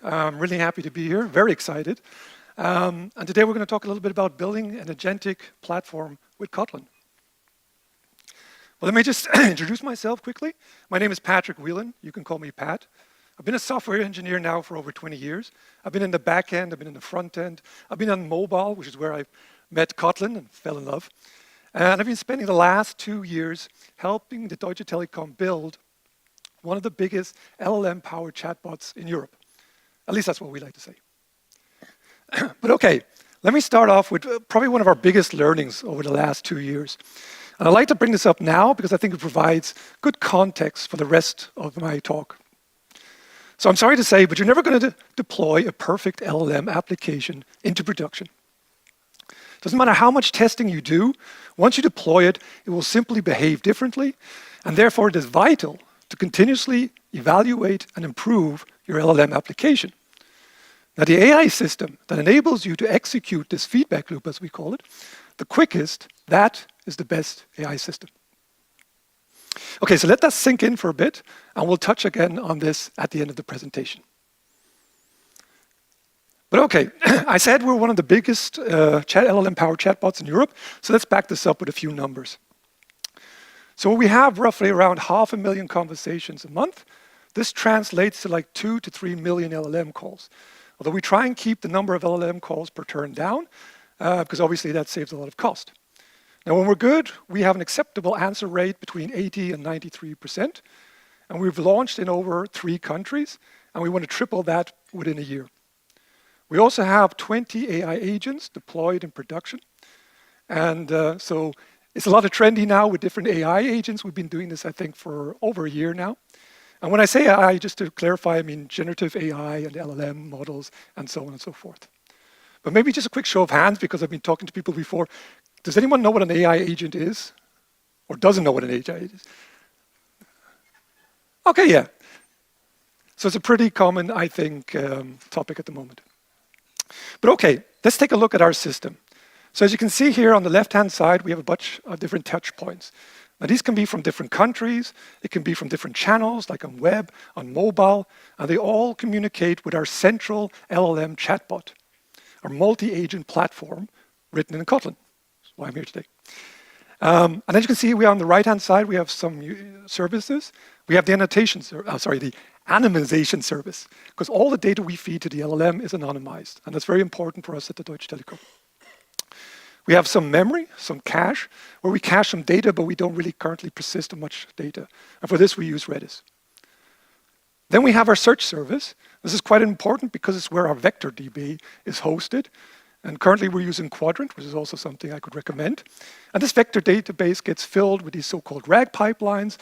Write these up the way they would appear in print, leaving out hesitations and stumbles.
I'm really happy to be here, very excited. And today we're going to talk a little bit about building an agentic platform with Kotlin. Well, let me just introduce myself quickly. My name is Patrick Whelan. You can call me Pat. I've been a software engineer now for over 20 years. I've been in the back end, I've been in the front end, I've been on mobile, which is where I met Kotlin and fell in love. And I've been spending the last 2 years helping the Deutsche Telekom build one of the biggest LLM-powered chatbots in Europe. At least that's what we like to say. But okay, let me start off with probably one of our biggest learnings over the last 2 years. And I'd like to bring this up now because I think it provides good context for the rest of my talk. So I'm sorry to say, but you're never going to deploy a perfect LLM application into production. Doesn't matter how much testing you do, once you deploy it, it will simply behave differently, and therefore it is vital to continuously evaluate and improve your LLM application. Now, the AI system that enables you to execute this feedback loop, as we call it, the quickest, that is the best AI system. Okay, so let that sink in for a bit, and we'll touch again on this at the end of the presentation. But okay, I said we're one of the biggest LLM-powered chatbots in Europe, so let's back this up with a few numbers. So we have roughly around 500,000 conversations a month. This translates to like 2 to 3 million LLM calls. Although we try and keep the number of LLM calls per turn down, because obviously that saves a lot of cost. Now, when we're good, we have an acceptable answer rate between 80 and 93%. And we've launched in over 3 countries, and we want to triple that within a year. We also have 20 AI agents deployed in production. And so it's a lot of trendy now with different AI agents. We've been doing this, I think, for over a year now. And when I say AI, just to clarify, I mean generative AI and LLM models and so on and so forth. But maybe just a quick show of hands, because I've been talking to people before. Does anyone know what an AI agent is? Or doesn't know what an AI agent is? Okay, yeah. So it's a pretty common, I think, topic at the moment. But okay, let's take a look at our system. So as you can see here on the left-hand side, we have a bunch of different touch points. Now these can be from different countries, it can be from different channels, like on web, on mobile, and they all communicate with our central LLM chatbot, our multi-agent platform written in Kotlin. That's why I'm here today. And as you can see, on the right-hand side, we have some services. We have the the anonymization service, because all the data we feed to the LLM is anonymized, and that's very important for us at the Deutsche Telekom. We have some memory, some cache, where we cache some data, but we don't really currently persist much data. And for this, we use Redis. Then we have our search service. This is quite important because it's where our vector DB is hosted. And currently, we're using Quadrant, which is also something I could recommend. And this vector database gets filled with these so-called RAG pipelines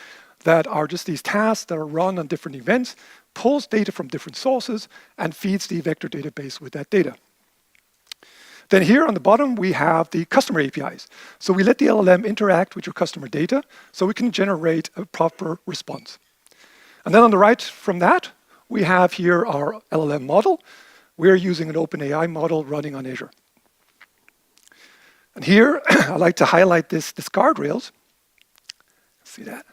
that are just these tasks that are run on different events, pulls data from different sources, and feeds the vector database with that data. Then here on the bottom, we have the customer APIs. So we let the LLM interact with your customer data so we can generate a proper response. And then on the right from that, we have here our LLM model. We're using an OpenAI model running on Azure. And here, I like to highlight this guardrails. See that?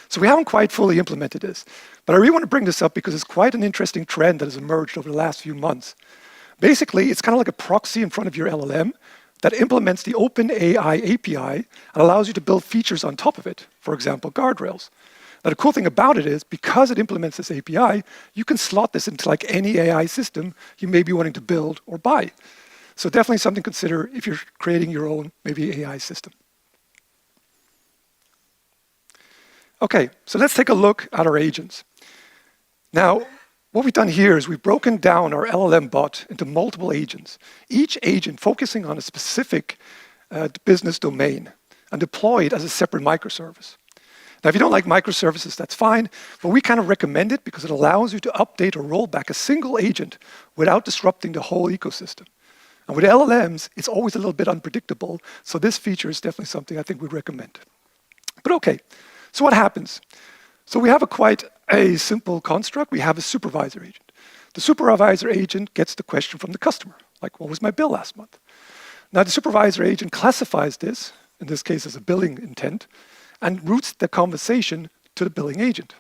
So we haven't quite fully implemented this, but I really want to bring this up because it's quite an interesting trend that has emerged over the last few months. Basically, it's kind of like a proxy in front of your LLM that implements the OpenAI API and allows you to build features on top of it, for example, guardrails. Now, the cool thing about it is, because it implements this API, you can slot this into like any AI system you may be wanting to build or buy. So definitely something to consider if you're creating your own, maybe AI system. Okay, so let's take a look at our agents. Now, what we've done here is we've broken down our LLM bot into multiple agents, each agent focusing on a specific business domain and deployed as a separate microservice. Now, if you don't like microservices, that's fine, but we kind of recommend it because it allows you to update or roll back a single agent without disrupting the whole ecosystem. And with LLMs, it's always a little bit unpredictable, so this feature is definitely something I think we'd recommend. But okay, so what happens? So we have quite a simple construct. We have a supervisor agent. The supervisor agent gets the question from the customer, like, what was my bill last month? Now, the supervisor agent classifies this, in this case as a billing intent, and routes the conversation to the billing agent.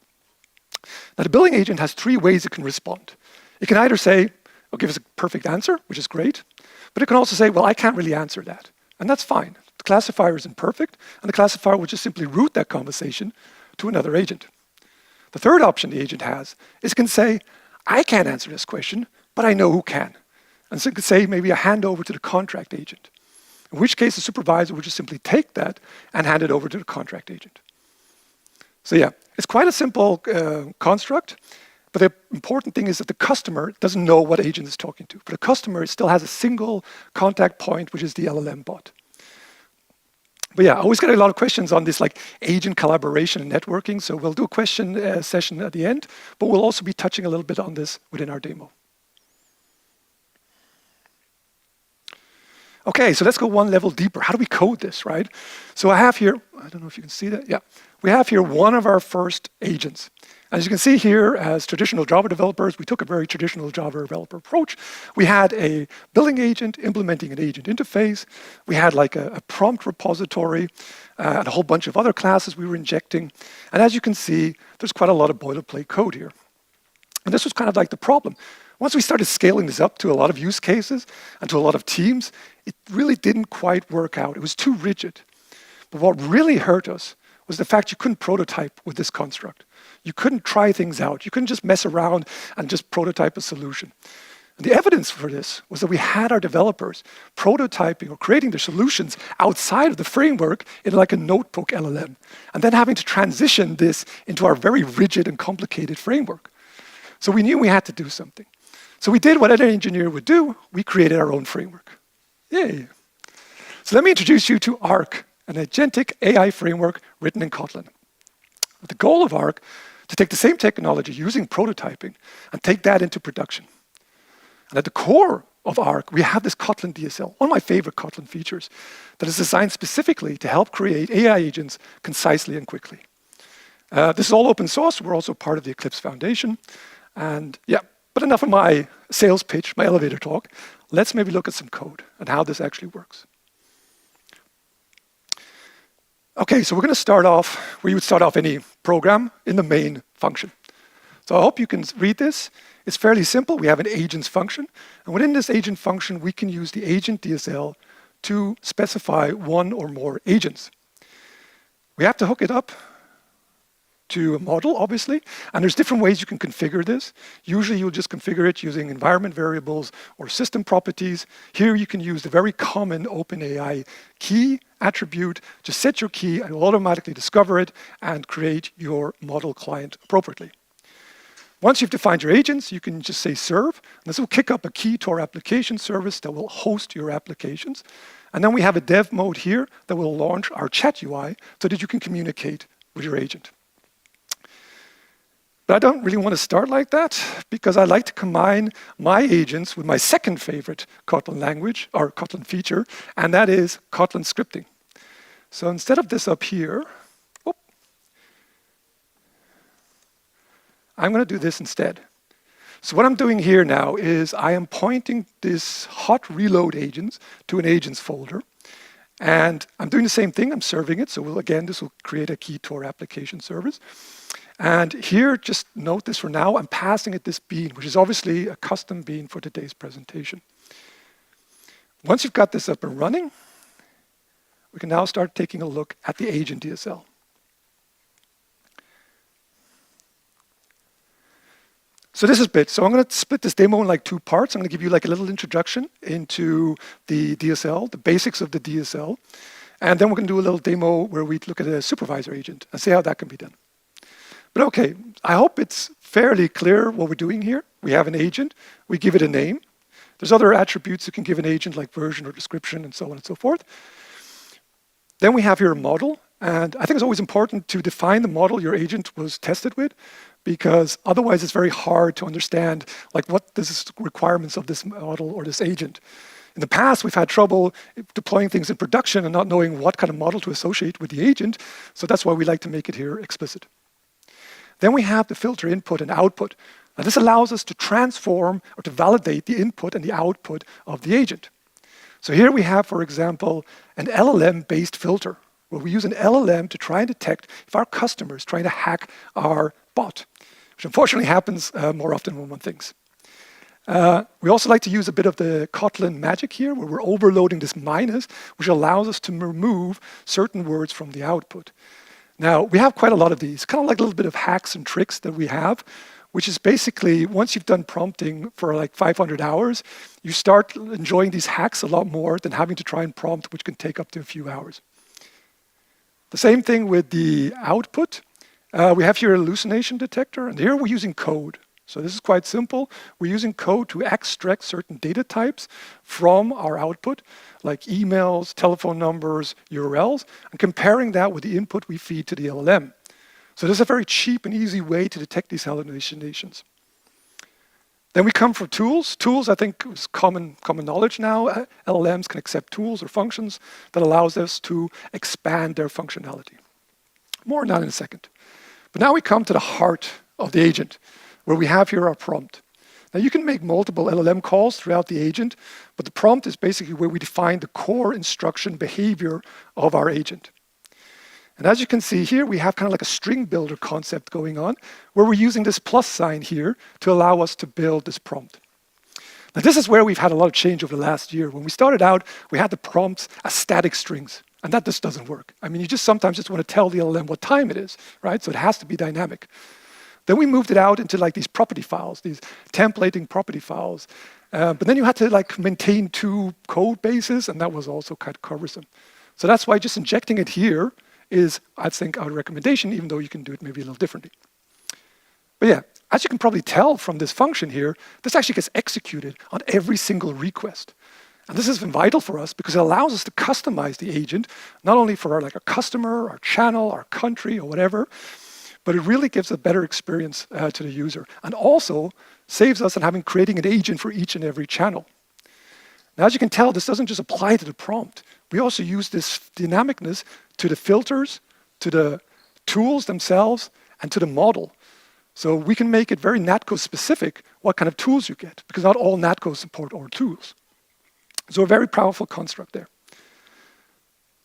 Now, the billing agent has 3 ways it can respond. It can either say, or give us a perfect answer, which is great, but it can also say, well, I can't really answer that. And that's fine. The classifier is imperfect, and the classifier will just simply route that conversation to another agent. The third option the agent has is it can say, I can't answer this question, but I know who can. And so it could say maybe a handover to the contract agent, in which case the supervisor would just simply take that and hand it over to the contract agent. So yeah, it's quite a simple construct, but the important thing is that the customer doesn't know what agent is talking to. But the customer still has a single contact point, which is the LLM bot. But yeah, I always get a lot of questions on this like agent collaboration and networking. So we'll do a question session at the end, but we'll also be touching a little bit on this within our demo. Okay, so let's go one level deeper. How do we code this, right? So I have here, I don't know if you can see that. Yeah, we have here one of our first agents. As you can see here, as traditional Java developers, we took a very traditional Java developer approach. We had a building agent implementing an agent interface. We had like a prompt repository and a whole bunch of other classes we were injecting. And as you can see, there's quite a lot of boilerplate code here. And this was kind of like the problem. Once we started scaling this up to a lot of use cases and to a lot of teams, it really didn't quite work out. It was too rigid. But what really hurt us was the fact you couldn't prototype with this construct. You couldn't try things out. You couldn't just mess around and just prototype a solution. And the evidence for this was that we had our developers prototyping or creating their solutions outside of the framework in like a notebook LLM, and then having to transition this into our very rigid and complicated framework. So we knew we had to do something. So we did what any engineer would do. We created our own framework. Yay. So let me introduce you to Arc, an agentic AI framework written in Kotlin. The goal of Arc to take the same technology using prototyping and take that into production. And at the core of Arc, we have this Kotlin DSL, one of my favorite Kotlin features, that is designed specifically to help create AI agents concisely and quickly. This is all open source. We're also part of the Eclipse Foundation. And yeah, but enough of my sales pitch, my elevator talk. Let's maybe look at some code and how this actually works. Okay, so we're going to start off where you would start off any program in the main function. So I hope you can read this. It's fairly simple. We have an agents function. And within this agent function, we can use the agent DSL to specify one or more agents. We have to hook it up to a model, obviously, and there's different ways you can configure this. Usually you'll just configure it using environment variables or system properties. Here you can use the very common OpenAI key attribute. Just set your key and it will automatically discover it and create your model client appropriately. Once you've defined your agents, you can just say serve, and this will kick up a key to our application service that will host your applications. And then we have a dev mode here that will launch our chat UI so that you can communicate with your agent. But I don't really want to start like that because I like to combine my agents with my second favorite Kotlin language or Kotlin feature, and that is Kotlin scripting. So instead of this up here, I'm going to do this instead. So what I'm doing here now is I am pointing this hot reload agents to an agents folder. And I'm doing the same thing. I'm serving it. So again, this will create a key to our application service. And here, just note this for now, I'm passing it this bean, which is obviously a custom bean for today's presentation. Once you've got this up and running, we can now start taking a look at the agent DSL. So this is Bit. So I'm going to split this demo in like two parts. I'm going to give you like a little introduction into the DSL, the basics of the DSL. And then we're going to do a little demo where we look at a supervisor agent and see how that can be done. But okay, I hope it's fairly clear what we're doing here. We have an agent. We give it a name. There's other attributes you can give an agent like version or description and so on and so forth. Then we have here a model. And I think it's always important to define the model your agent was tested with, because otherwise it's very hard to understand like what the requirements of this model or this agent. In the past, we've had trouble deploying things in production and not knowing what kind of model to associate with the agent. So that's why we like to make it here explicit. Then we have the filter input and output. Now this allows us to transform or to validate the input and the output of the agent. So here we have, for example, an LLM-based filter, where we use an LLM to try and detect if our customer is trying to hack our bot, which unfortunately happens more often than one thinks. We also like to use a bit of the Kotlin magic here, where we're overloading this minus, which allows us to remove certain words from the output. Now, we have quite a lot of these, kind of like a little bit of hacks and tricks that we have, which is basically, once you've done prompting for like 500 hours, you start enjoying these hacks a lot more than having to try and prompt, which can take up to a few hours. The same thing with the output. We have here a hallucination detector, and here we're using code. So this is quite simple. We're using code to extract certain data types from our output, like emails, telephone numbers, URLs, and comparing that with the input we feed to the LLM. So this is a very cheap and easy way to detect these hallucinations. Then we come for tools. Tools, I think, is common knowledge now. LLMs can accept tools or functions that allows us to expand their functionality. More on that in a second. But now we come to the heart of the agent, where we have here our prompt. Now you can make multiple LLM calls throughout the agent, but the prompt is basically where we define the core instruction behavior of our agent. And as you can see here, we have kind of like a string builder concept going on, where we're using this plus sign here to allow us to build this prompt. Now this is where we've had a lot of change over the last year. When we started out, we had the prompts as static strings, and that just doesn't work. I mean, you just sometimes just want to tell the LLM what time it is, right? So it has to be dynamic. Then we moved it out into like these property files, these templating property files. But then you had to like maintain 2 code bases, and that was also kind of cumbersome. So that's why just injecting it here is, I think, our recommendation, even though you can do it maybe a little differently. But yeah, as you can probably tell from this function here, this actually gets executed on every single request. And this is vital for us because it allows us to customize the agent, not only for our customer, our channel, our country, or whatever, but it really gives a better experience to the user, and also saves us on creating an agent for each and every channel. Now, as you can tell, this doesn't just apply to the prompt. We also use this dynamicness to the filters, to the tools themselves, and to the model. So we can make it very NatCo specific what kind of tools you get, because not all NatCos support all tools. So a very powerful construct there.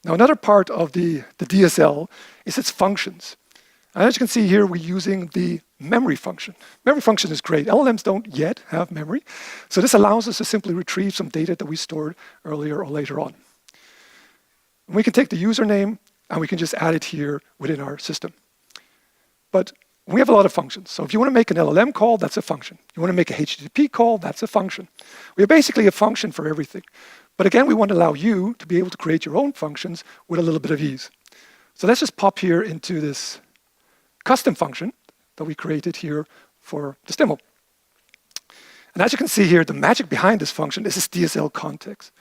Now, another part of the DSL is its functions. And as you can see here, we're using the memory function. Memory function is great. LLMs don't yet have memory. So this allows us to simply retrieve some data that we stored earlier or later on. And we can take the username, and we can just add it here within our system. But we have a lot of functions. So if you want to make an LLM call, that's a function. You want to make a HTTP call, that's a function. We have basically a function for everything. But again, we want to allow you to be able to create your own functions with a little bit of ease. So let's just pop here into this custom function that we created here for this demo. And as you can see here, the magic behind this function is this DSL context.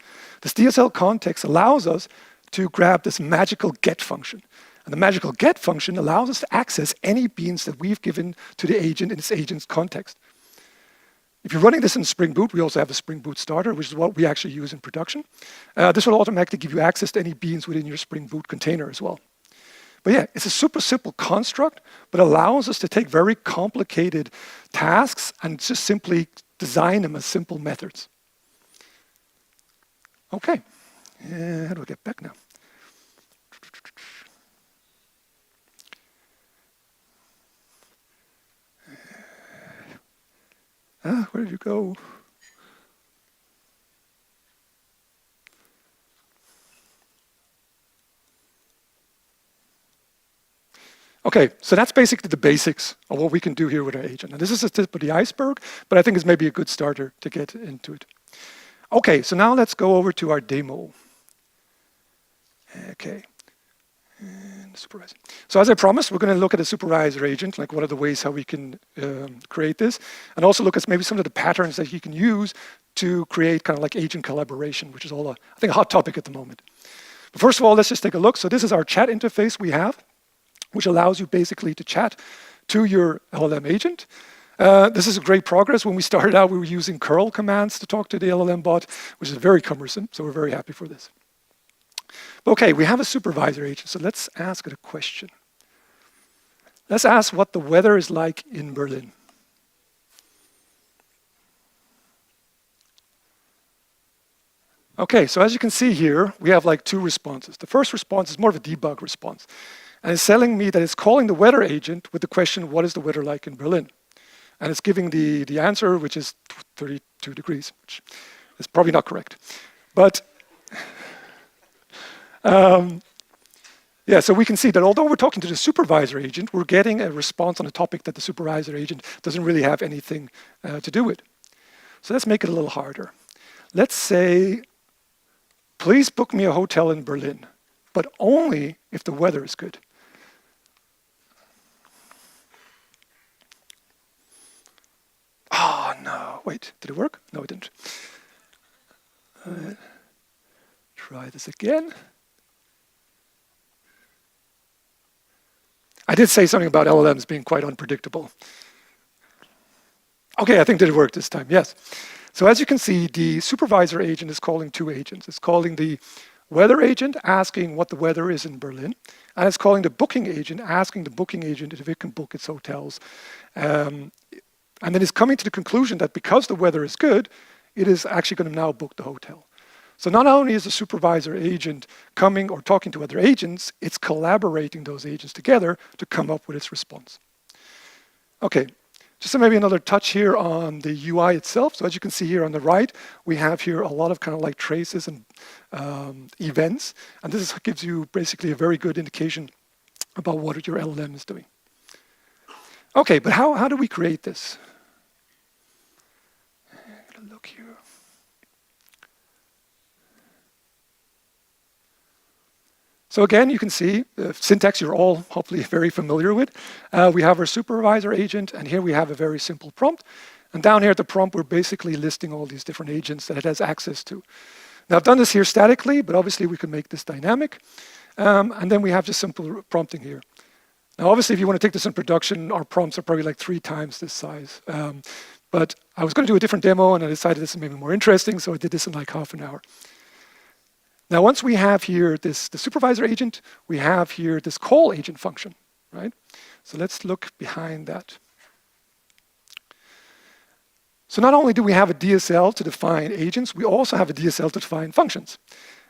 This DSL context allows us to grab this magical get function. And the magical get function allows us to access any beans that we've given to the agent in this agent's context. If you're running this in Spring Boot, we also have a Spring Boot starter, which is what we actually use in production. This will automatically give you access to any beans within your Spring Boot container as well. But yeah, it's a super simple construct, but allows us to take very complicated tasks and just simply design them as simple methods. Okay, how do I get back now? Where did you go? Okay, so that's basically the basics of what we can do here with our agent. And this is the tip of the iceberg, but I think it's maybe a good starter to get into it. Okay, so now let's go over to our demo. Okay, and supervisor. So as I promised, we're going to look at a supervisor agent, like what are the ways how we can create this, and also look at maybe some of the patterns that you can use to create kind of like agent collaboration, which is all, I think, a hot topic at the moment. But first of all, let's just take a look. So this is our chat interface we have, which allows you basically to chat to your LLM agent. This is a great progress. When we started out, we were using curl commands to talk to the LLM bot, which is very cumbersome, so we're very happy for this. But okay, we have a supervisor agent, so let's ask it a question. Let's ask what the weather is like in Berlin. Okay, so as you can see here, we have like 2 responses. The first response is more of a debug response. And it's telling me that it's calling the weather agent with the question, what is the weather like in Berlin? And it's giving the answer, which is 32 degrees, which is probably not correct. But yeah, so we can see that although we're talking to the supervisor agent, we're getting a response on a topic that the supervisor agent doesn't really have anything to do with. So let's make it a little harder. Let's say, please book me a hotel in Berlin, but only if the weather is good. Oh, no. Wait, did it work? No, it didn't. Try this again. I did say something about LLMs being quite unpredictable. Okay, I think that it worked this time, yes. So as you can see, the supervisor agent is calling two agents. It's calling the weather agent, asking what the weather is in Berlin, and it's calling the booking agent, asking the booking agent if it can book its hotels. And then it's coming to the conclusion that because the weather is good, it is actually going to now book the hotel. So not only is the supervisor agent coming or talking to other agents, it's collaborating those agents together to come up with its response. Okay, just maybe another touch here on the UI itself. So as you can see here on the right, we have here a lot of kind of like traces and events. And this gives you basically a very good indication about what your LLM is doing. Okay, but how do we create this? I'm gonna look here. So again, you can see the syntax you're all hopefully very familiar with. We have our supervisor agent, and here we have a very simple prompt. And down here at the prompt, we're basically listing all these different agents that it has access to. Now I've done this here statically, but obviously we can make this dynamic. And then we have just simple prompting here. Now obviously if you want to take this in production, our prompts are probably like 3 times this size. But I was going to do a different demo, and I decided this is maybe more interesting, so I did this in like half an hour. Now, once we have here the supervisor agent, we have here this call agent function, right? So let's look behind that. So not only do we have a DSL to define agents, we also have a DSL to define functions.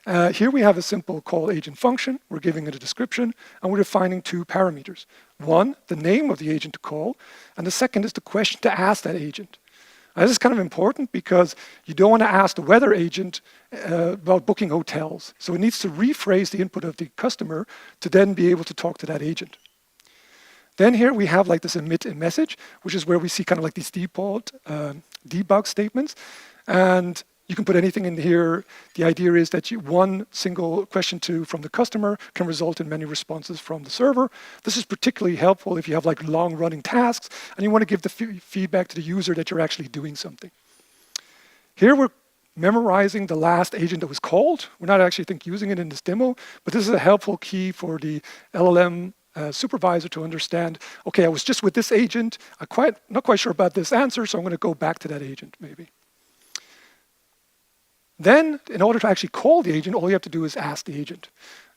Here we have a simple call agent function. We're giving it a description, and we're defining 2 parameters. One, the name of the agent to call, and the second is the question to ask that agent. Now, this is kind of important because you don't want to ask the weather agent about booking hotels. So it needs to rephrase the input of the customer to then be able to talk to that agent. Then here we have like this emit a message, which is where we see kind of like these default debug statements. And you can put anything in here. The idea is that one single question from the customer can result in many responses from the server. This is particularly helpful if you have like long-running tasks and you want to give the feedback to the user that you're actually doing something. Here we're memorizing the last agent that was called. We're not actually using it in this demo, but this is a helpful key for the LLM supervisor to understand, okay, I was just with this agent. I'm not quite sure about this answer, so I'm going to go back to that agent maybe. Then, in order to actually call the agent, all you have to do is ask the agent.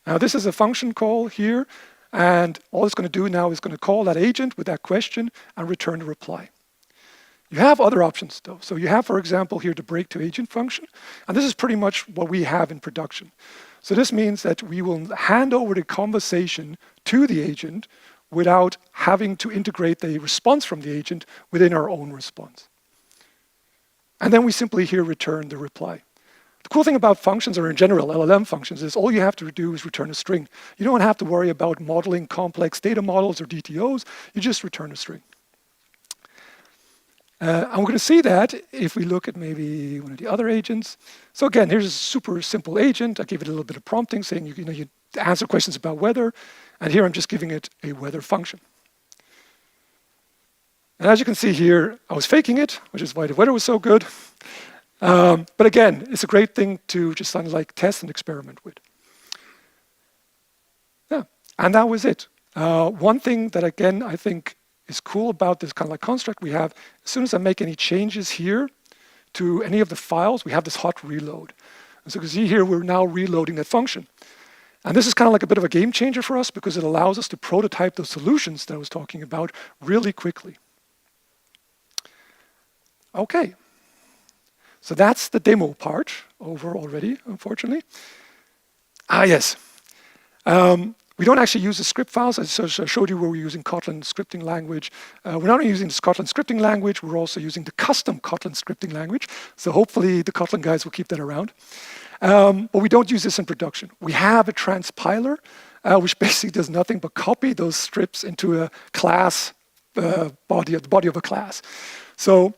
Now, this is a function call here, and all it's going to do now is going to call that agent with that question and return a reply. You have other options, though. So you have, for example, here the break to agent function, and this is pretty much what we have in production. So this means that we will hand over the conversation to the agent without having to integrate the response from the agent within our own response. And then we simply here return the reply. The cool thing about functions, or in general LLM functions, is all you have to do is return a string. You don't have to worry about modeling complex data models or DTOs. You just return a string. And we're going to see that if we look at maybe one of the other agents. So again, here's a super simple agent. I gave it a little bit of prompting saying you answer questions about weather. And here I'm just giving it a weather function. And as you can see here, I was faking it, which is why the weather was so good. But again, it's a great thing to just kind of like test and experiment with. Yeah, and that was it. One thing that again I think is cool about this kind of like construct we have, as soon as I make any changes here to any of the files, we have this hot reload. And so you can see here, we're now reloading that function. And this is kind of like a bit of a game changer for us because it allows us to prototype those solutions that I was talking about really quickly. Okay. So that's the demo part over already, unfortunately. Yes. One We don't actually use the script files. I showed you where we're using Kotlin scripting language. We're not only using this Kotlin scripting language, we're also using the custom Kotlin scripting language. So hopefully the Kotlin guys will keep that around. But we don't use this in production. We have a transpiler, which basically does nothing but copy those strips into a class the body of a class. So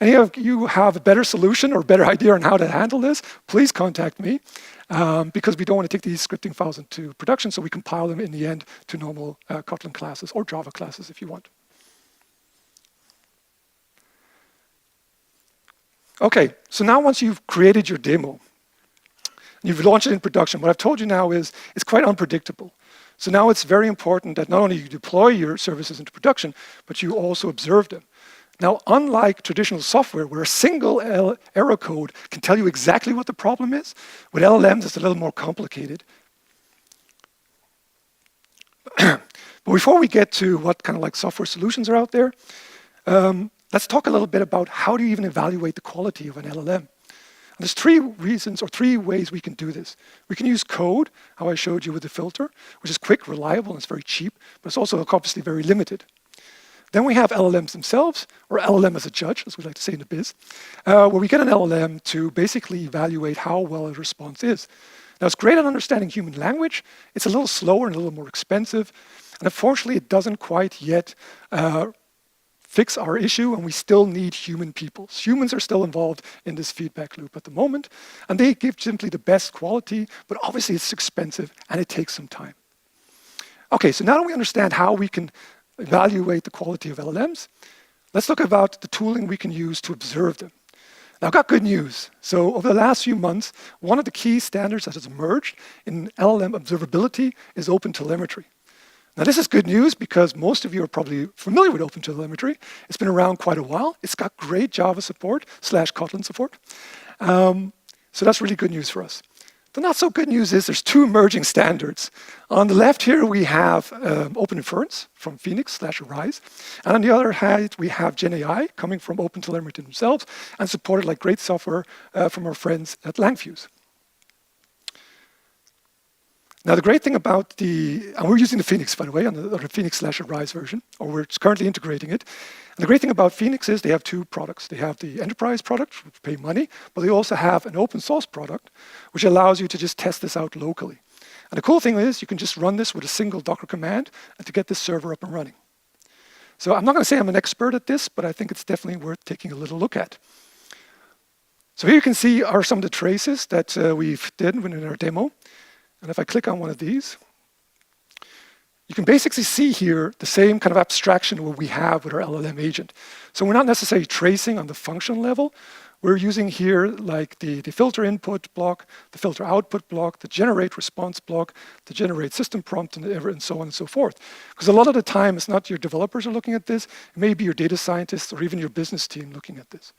any of you have a better solution or a better idea on how to handle this, please contact me, because we don't want to take these scripting files into production, so we compile them in the end to normal Kotlin classes or Java classes if you want. Okay, so now once you've created your demo, you've launched it in production, what I've told you now is it's quite unpredictable. So now it's very important that not only you deploy your services into production, but you also observe them. Now, unlike traditional software where a single error code can tell you exactly what the problem is, with LLMs it's a little more complicated. But before we get to what kind of like software solutions are out there, let's talk a little bit about how do you even evaluate the quality of an LLM. And there's three reasons or three ways we can do this. We can use code, how I showed you with the filter, which is quick, reliable, and it's very cheap, but it's also obviously very limited. Then we have LLMs themselves, or LLM as a judge, as we like to say in the biz, where we get an LLM to basically evaluate how well a response is. Now, it's great at understanding human language. It's a little slower and a little more expensive. And unfortunately, it doesn't quite yet fix our issue, and we still need human people. Humans are still involved in this feedback loop at the moment, and they give simply the best quality, but obviously it's expensive and it takes some time. Okay, so now that we understand how we can evaluate the quality of LLMs, let's look about the tooling we can use to observe them. Now, I've got good news. So over the last few months, one of the key standards that has emerged in LLM observability is OpenTelemetry. Now, this is good news because most of you are probably familiar with OpenTelemetry. It's been around quite a while. It's got great Java support / Kotlin support. So that's really good news for us. The not so good news is there's two emerging standards. On the left here, we have Open Inference from Phoenix / Arise. And on the other hand, we have GenAI coming from OpenTelemetry themselves and supported like great software from our friends at Langfuse. Now, the great thing about and we're using the Phoenix, by the way, on the Phoenix / Arise version, or we're currently integrating it. And the great thing about Phoenix is they have two products. They have the enterprise product, which pay money, but they also have an open source product, which allows you to just test this out locally. And the cool thing is you can just run this with a single Docker command and to get this server up and running. So I'm not going to say I'm an expert at this, but I think it's definitely worth taking a little look at. So here you can see are some of the traces that we've done in our demo. And if I click on one of these, you can basically see here the same kind of abstraction what we have with our LLM agent. So we're not necessarily tracing on the function level. We're using here like the filter input block, the filter output block, the generate response block, the generate system prompt, and so on and so forth. Because a lot of the time, it's not your developers are looking at this. It may be your data scientists or even your business team looking at this.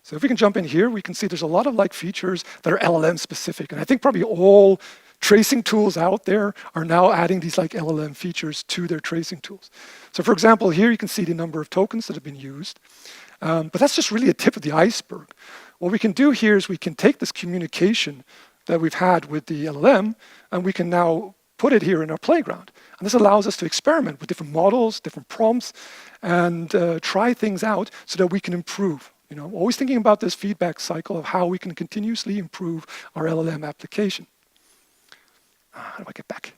So if we can jump in here, we can see there's a lot of like features that are LLM specific. And I think probably all tracing tools out there are now adding these like LLM features to their tracing tools. So for example, here you can see the number of tokens that have been used. But that's just really a tip of the iceberg. What we can do here is we can take this communication that we've had with the LLM, and we can now put it here in our playground. And this allows us to experiment with different models, different prompts, and try things out so that we can improve. You know, always thinking about this feedback cycle of how we can continuously improve our LLM application. How do I get back?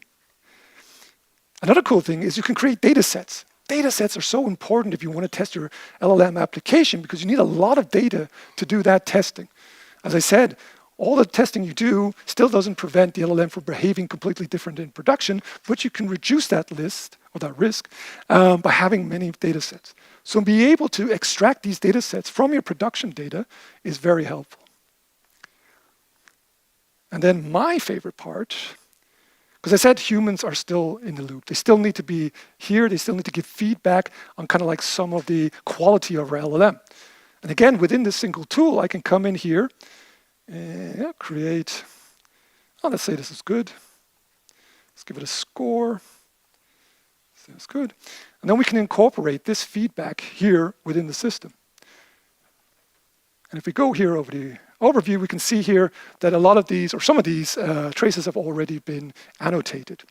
Another cool thing is you can create data sets. Data sets are so important if you want to test your LLM application because you need a lot of data to do that testing. As I said, all the testing you do still doesn't prevent the LLM from behaving completely different in production, but you can reduce that list or that risk by having many data sets. So being able to extract these data sets from your production data is very helpful. And then my favorite part, because I said humans are still in the loop. They still need to be here. They still need to give feedback on kind of like some of the quality of our LLM. And again, within this single tool, I can come in here and create, let's say this is good. Let's give it a score. That's good. And then we can incorporate this feedback here within the system. And if we go here over overview, we can see here that a lot of these, or some of these traces have already been annotated.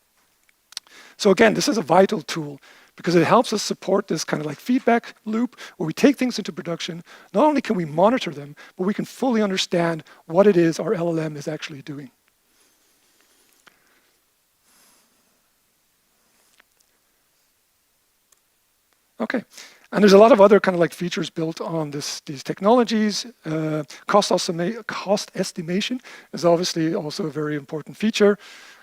So again, this is a vital tool because it helps us support this kind of like feedback loop where we take things into production. Not only can we monitor them, but we can fully understand what it is our LLM is actually doing. Okay, and there's a lot of other kind of like features built on these technologies. Cost estimation is obviously also a very important feature.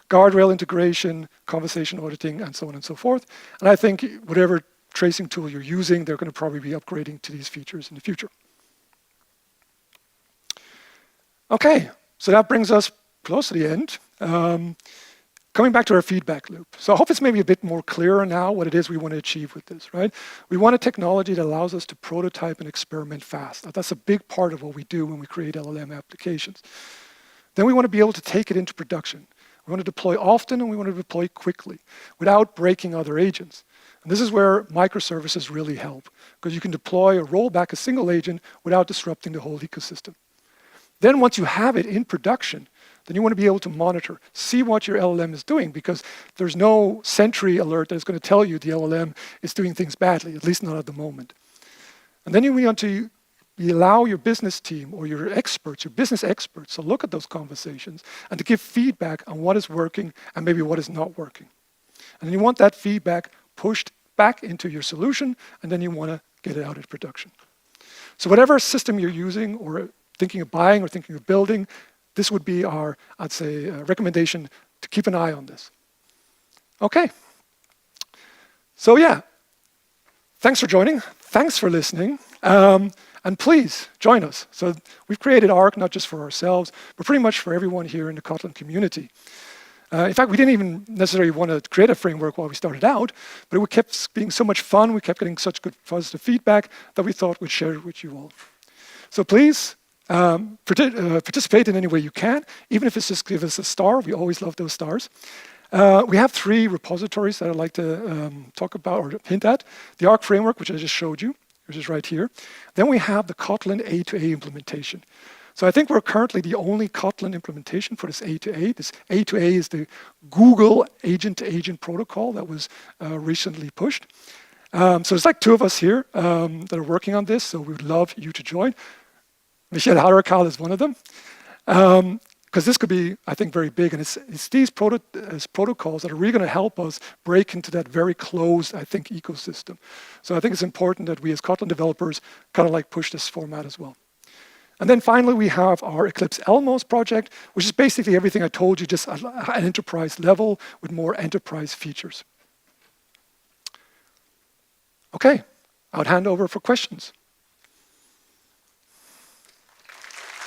Guardrail integration, conversation auditing, and so on and so forth. And I think whatever tracing tool you're using, they're going to probably be upgrading to these features in the future. Okay, so that brings us close to the end. Coming back to our feedback loop. So I hope it's maybe a bit more clearer now what it is we want to achieve with this, right? We want a technology that allows us to prototype and experiment fast. That's a big part of what we do when we create LLM applications. Then we want to be able to take it into production. We want to deploy often and we want to deploy quickly without breaking other agents. And this is where microservices really help because you can deploy or roll back a single agent without disrupting the whole ecosystem. Then once you have it in production, then you want to be able to monitor, see what your LLM is doing because there's no sentry alert that is going to tell you the LLM is doing things badly, at least not at the moment. And then you want to allow your business team or your experts, your business experts, to look at those conversations and to give feedback on what is working and maybe what is not working. And then you want that feedback pushed back into your solution, and then you want to get it out of production. So whatever system you're using or thinking of buying or thinking of building, this would be our, I'd say, recommendation to keep an eye on this. Okay. So yeah, thanks for joining. Thanks for listening. And please join us. So we've created ARC not just for ourselves, but pretty much for everyone here in the Kotlin community. In fact, we didn't even necessarily want to create a framework while we started out, but it kept being so much fun, we kept getting such good positive feedback that we thought we'd share it with you all. So please participate in any way you can, even if it's just give us a star. We always love those stars. We have 3 repositories that I'd like to talk about or hint at. The ARC framework, which I just showed you, which is right here. Then we have the Kotlin A2A implementation. So I think we're currently the only Kotlin implementation for this A2A. This A2A is the Google agent-to-agent protocol that was recently pushed. So there's like 2 of us here that are working on this, so we would love you to join. Michel Harakal is one of them. Because this could be, I think, very big. And it's these protocols that are really going to help us break into that very closed, I think, ecosystem. So I think it's important that we as Kotlin developers kind of like push this format as well. And then finally, we have our Eclipse Elmos project, which is basically everything I told you, just at an enterprise level with more enterprise features. Okay, I would hand over for questions.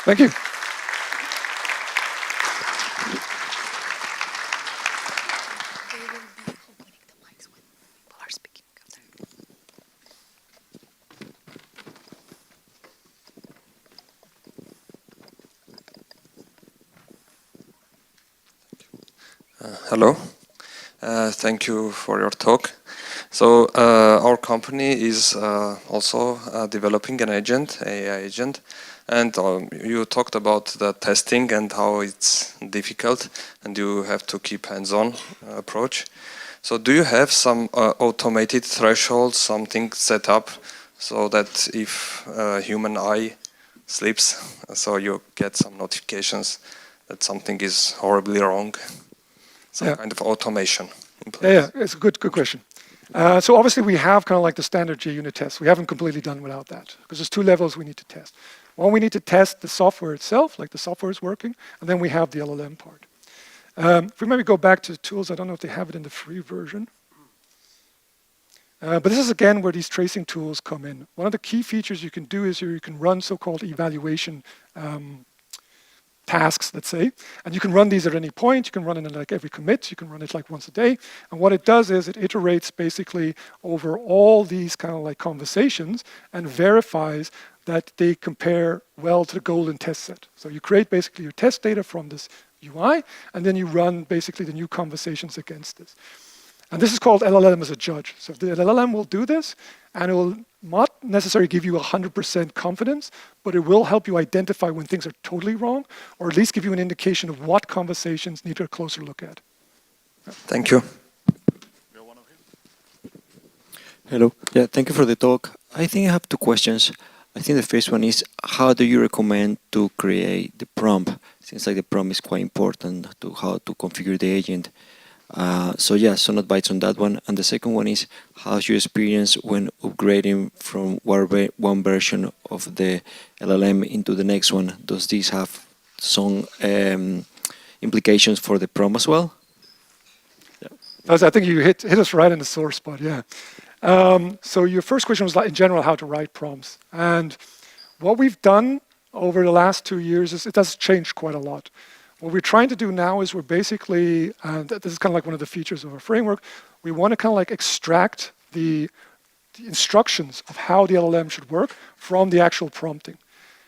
Thank you. Hello, thank you for your talk. So our company is also developing an agent, AI agent, and you talked about the testing and how it's difficult and you have to keep hands-on approach. So do you have some automated thresholds, something set up so that if human eye slips, so you get some notifications that something is horribly wrong? Some kind of automation in place. Yeah, it's a good question. So obviously we have kind of like the standard JUnit test. We haven't completely done without that because there's 2 levels we need to test. One, we need to test the software itself, like the software is working, and then we have the LLM part. If we maybe go back to the tools, I don't know if they have it in the free version. But this is again where these tracing tools come in. One of the key features you can do is you can run so-called evaluation tasks, let's say, and you can run these at any point. You can run it in like every commit. You can run it like once a day. And what it does is it iterates basically over all these kind of like conversations and verifies that they compare well to the golden test set. So you create basically your test data from this UI, and then you run basically the new conversations against this. And this is called LLM as a judge. So the LLM will do this, and it will not necessarily give you 100% confidence, but it will help you identify when things are totally wrong, or at least give you an indication of what conversations need a closer look at. Thank you. Hello. Yeah, thank you for the talk. I think I have two questions. I think the first one is, how do you recommend to create the prompt? Seems like the prompt is quite important to how to configure the agent. So yeah, some advice on that one. And the second one is, how's your experience when upgrading from one version of the LLM into the next one? Does this have some implications for the prompt as well? I think you hit us right in the sore spot, yeah. So your first question was like, in general, how to write prompts. And what we've done over the last 2 years is it has changed quite a lot. What we're trying to do now is we're basically, and this is kind of like one of the features of our framework, we want to kind of like extract the instructions of how the LLM should work from the actual prompting.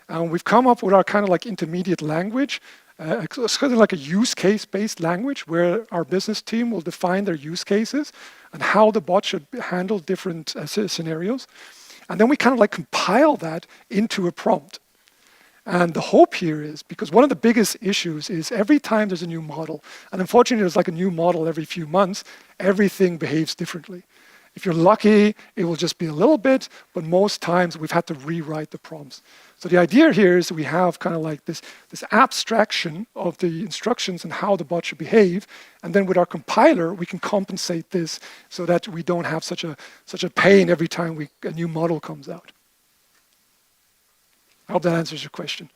And we've come up with our kind of like intermediate language. It's kind of like a use case based language where our business team will define their use cases and how the bot should handle different scenarios. And then we kind of like compile that into a prompt. And the hope here is, because one of the biggest issues is every time there's a new model, and unfortunately there's like a new model every few months, everything behaves differently. If you're lucky, it will just be a little bit, but most times we've had to rewrite the prompts. So the idea here is we have kind of like this abstraction of the instructions and how the bot should behave, and then with our compiler, we can compensate this so that we don't have such a pain every time a new model comes out. I hope that answers your question.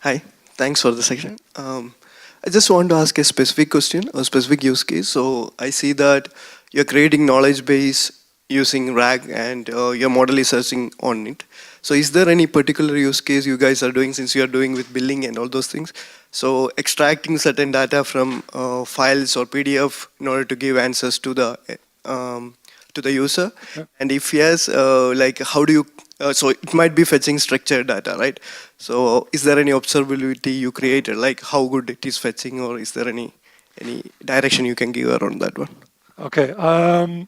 Hi, thanks for the section. I just want to ask a specific question, a specific use case. So I see that you're creating knowledge base using RAG and your model is searching on it. So is there any particular use case you guys are doing, since you are doing with billing and all those things? So extracting certain data from files or PDF in order to give answers to the user? Yeah. And if yes, like how do you, so it might be fetching structured data, right? So is there any observability you created, like how good it is fetching, or is there any direction you can give around that one? Okay.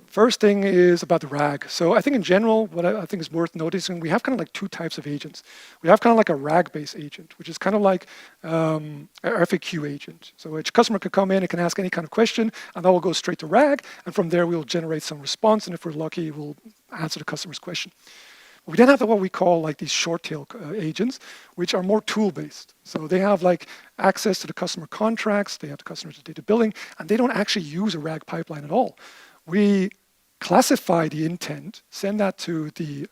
First thing is about the RAG. So I think in general, what I think is worth noticing, we have kind of like two types of agents. We have kind of like a RAG-based agent, which is kind of like an FAQ agent. So each customer can come in, it can ask any kind of question, and that will go straight to RAG, and from there we'll generate some response, and if we're lucky, we'll answer the customer's question. We then have what we call like these short tail agents, which are more tool-based. So they have like access to the customer contracts, they have the customer data billing, and they don't actually use a RAG pipeline at all. We classify the intent, send that to the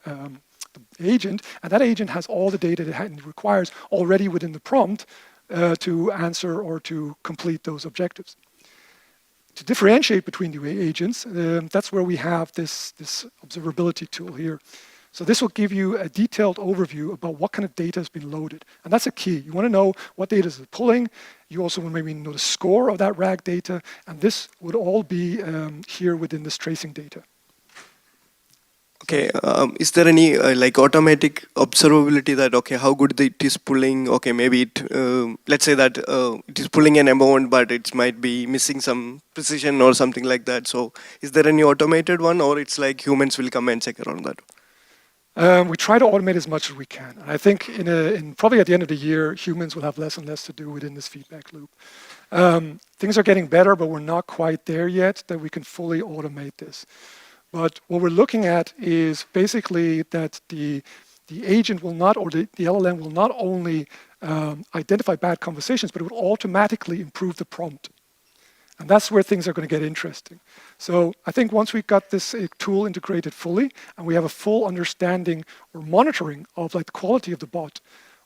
agent, and that agent has all the data that it requires already within the prompt to answer or to complete those objectives. To differentiate between the agents, that's where we have this observability tool here. So this will give you a detailed overview about what kind of data has been loaded. And that's a key. You want to know what data is it pulling. You also want to maybe know the score of that RAG data. And this would all be here within this tracing data. Okay, is there any like automatic observability that, okay, how good it is pulling? Okay, maybe it, let's say that it is pulling an amount, but it might be missing some precision or something like that. So is there any automated one, or it's like humans will come and check around that? We try to automate as much as we can. And I think in probably at the end of the year, humans will have less and less to do within this feedback loop. Things are getting better, but we're not quite there yet that we can fully automate this. But what we're looking at is basically that the agent will not, or the LLM will not only identify bad conversations, but it will automatically improve the prompt. And that's where things are going to get interesting. So I think once we've got this tool integrated fully and we have a full understanding or monitoring of like the quality of the bot,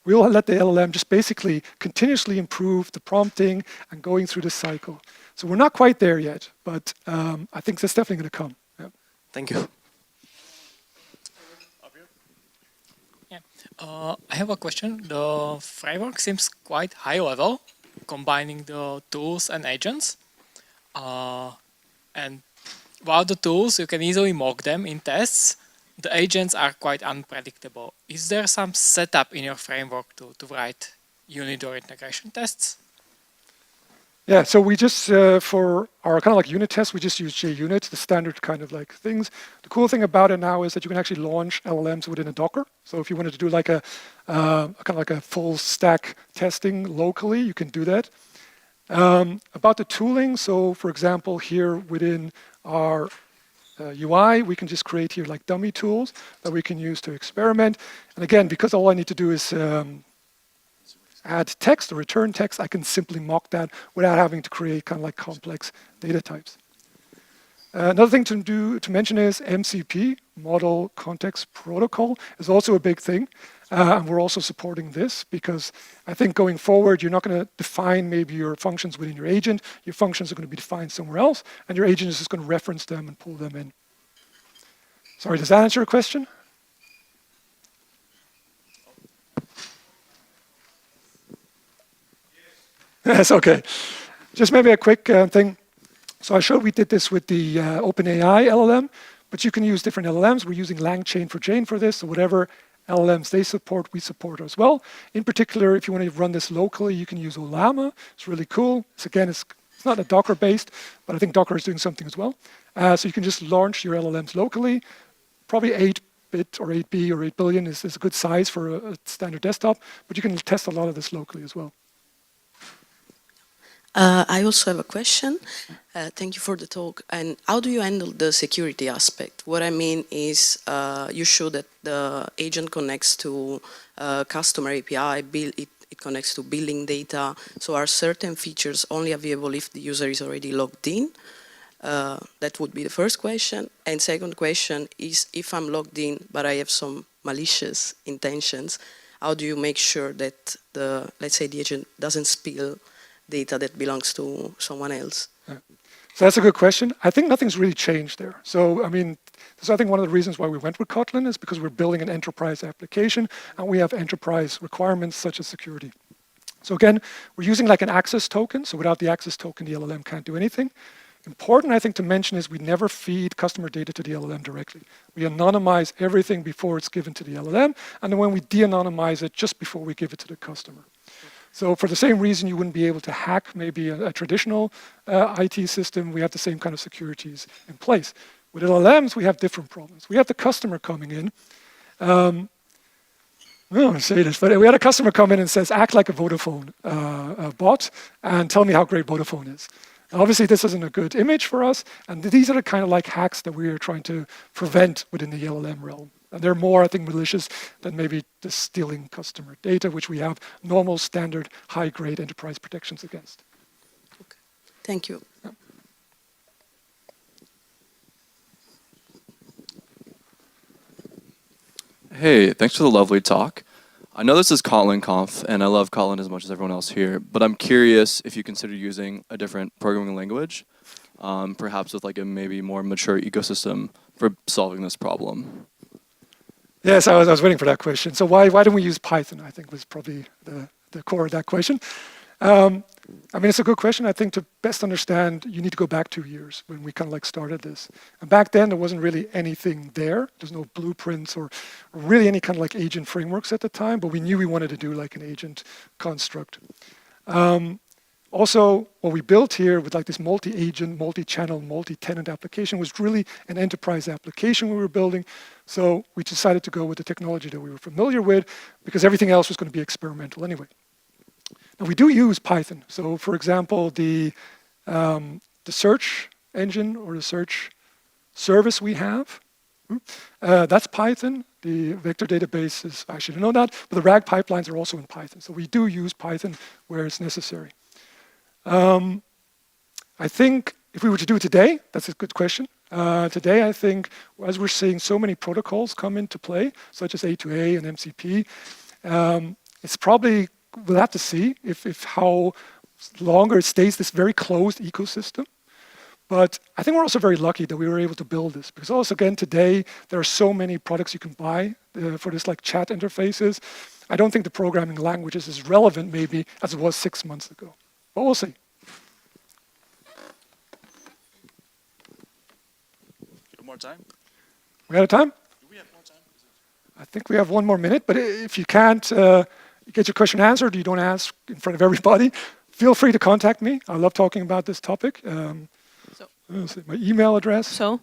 we'll let the LLM just basically continuously improve the prompting and going through this cycle. So we're not quite there yet, but I think that's definitely going to come. Yeah. Thank you. Yeah. I have a question. The framework seems quite high level, combining the tools and agents. And while the tools, you can easily mock them in tests, the agents are quite unpredictable. Is there some setup in your framework to write unit or integration tests? Yeah, so we just, for our kind of like unit tests, we just use JUnit, the standard kind of like things. The cool thing about it now is that you can actually launch LLMs within a Docker. So if you wanted to do like a kind of like a full stack testing locally, you can do that. About the tooling, so for example, here within our UI, we can just create here like dummy tools that we can use to experiment. And again, because all I need to do is add text or return text, I can simply mock that without having to create kind of like complex data types. Another thing to mention is MCP, Model Context Protocol, is also a big thing. And we're also supporting this because I think going forward, you're not going to define maybe your functions within your agent. Your functions are going to be defined somewhere else, and your agent is just going to reference them and pull them in. Sorry, does that answer your question? Yes, okay. Just maybe a quick thing. So I showed we did this with the OpenAI LLM, but you can use different LLMs. We're using LangChain for Jane for this, so whatever LLMs they support, we support as well. In particular, if you want to run this locally, you can use Olama. It's really cool. It's not a Docker-based, but I think Docker is doing something as well. So you can just launch your LLMs locally. Probably 8-bit or 8B or 8 billion is a good size for a standard desktop, but you can test a lot of this locally as well. I also have a question. Thank you for the talk. And how do you handle the security aspect? What I mean is you show that the agent connects to customer API, it connects to billing data. So are certain features only available if the user is already logged in? That would be the first question. And second question is, if I'm logged in, but I have some malicious intentions, how do you make sure that let's say the agent doesn't spill data that belongs to someone else? Yeah. So that's a good question. I think nothing's really changed there. So, I mean, this is, I think, one of the reasons why we went with Kotlin is because we're building an enterprise application and we have enterprise requirements such as security. So again, we're using like an access token. So without the access token, the LLM can't do anything. Important, I think, to mention is we never feed customer data to the LLM directly. We anonymize everything before it's given to the LLM, and then when we de-anonymize it just before we give it to the customer. So for the same reason you wouldn't be able to hack maybe a traditional IT system, we have the same kind of securities in place. With LLMs, we have different problems. We have the customer coming in. I don't want to say this, but we had a customer come in and says, act like a Vodafone bot and tell me how great Vodafone is. Obviously, this isn't a good image for us, and these are the kind of like hacks that we are trying to prevent within the LLM realm. And they're more, I think, malicious than maybe the stealing customer data, which we have normal, standard, high-grade enterprise protections against. Okay. Thank you. Yeah. Hey, thanks for the lovely talk. I know this is Kotlin Conf, and I love Kotlin as much as everyone else here, but I'm curious if you consider using a different programming language, perhaps with like a maybe more mature ecosystem for solving this problem. Yes, I was waiting for that question. So why don't we use Python, I think was probably the core of that question. I mean, it's a good question. I think to best understand, you need to go back 2 years when we kind of like started this. And back then, there wasn't really anything there. There's no blueprints or really any kind of like agent frameworks at the time, but we knew we wanted to do like an agent construct. Also, what we built here with like this multi-agent, multi-channel, multi-tenant application was really an enterprise application we were building. So we decided to go with the technology that we were familiar with because everything else was going to be experimental anyway. Now we do use Python. So for example, the search engine or the search service we have, that's Python. The vector database is, I should know that, but the RAG pipelines are also in Python. So we do use Python where it's necessary. I think if we were to do it today, that's a good question. Today, I think, as we're seeing so many protocols come into play, such as A2A and MCP, it's probably, we'll have to see if how longer it stays this very closed ecosystem. But I think we're also very lucky that we were able to build this because also, again, today, there are so many products you can buy for this like chat interfaces. I don't think the programming language is as relevant maybe as it was 6 months ago. But we'll see. More time? We out of time? Do we have more time? I think we have 1 more minute, but if you can't get your question answered, you don't ask in front of everybody, feel free to contact me. I love talking about this topic. So- Let's see, my email address. So,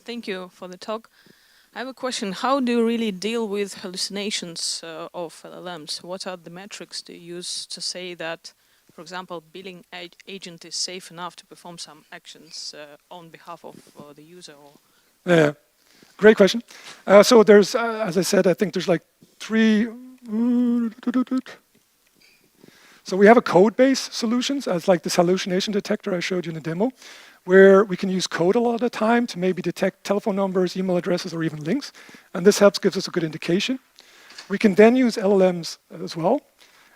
thank you for the talk. I have a question. How do you really deal with hallucinations of LLMs? What are the metrics do you use to say that, for example, billing agent is safe enough to perform some actions on behalf of the user? Or Yeah, great question. So there's, as I said, I think there's like 3. So we have a code-based solutions, as like this hallucination detector I showed you in the demo, where we can use code a lot of the time to maybe detect telephone numbers, email addresses, or even links. And this gives us a good indication. We can then use LLMs as well.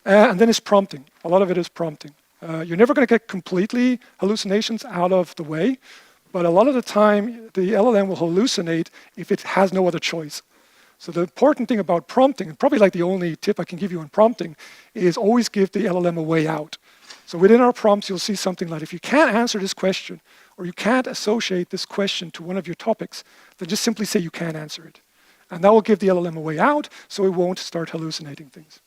And then it's prompting. A lot of it is prompting. You're never going to get completely hallucinations out of the way, but a lot of the time, the LLM will hallucinate if it has no other choice. So the important thing about prompting, and probably like the only tip I can give you on prompting, is always give the LLM a way out. So within our prompts, you'll see something like, if you can't answer this question, or you can't associate this question to one of your topics, then just simply say you can't answer it. And that will give the LLM a way out, so it won't start hallucinating things.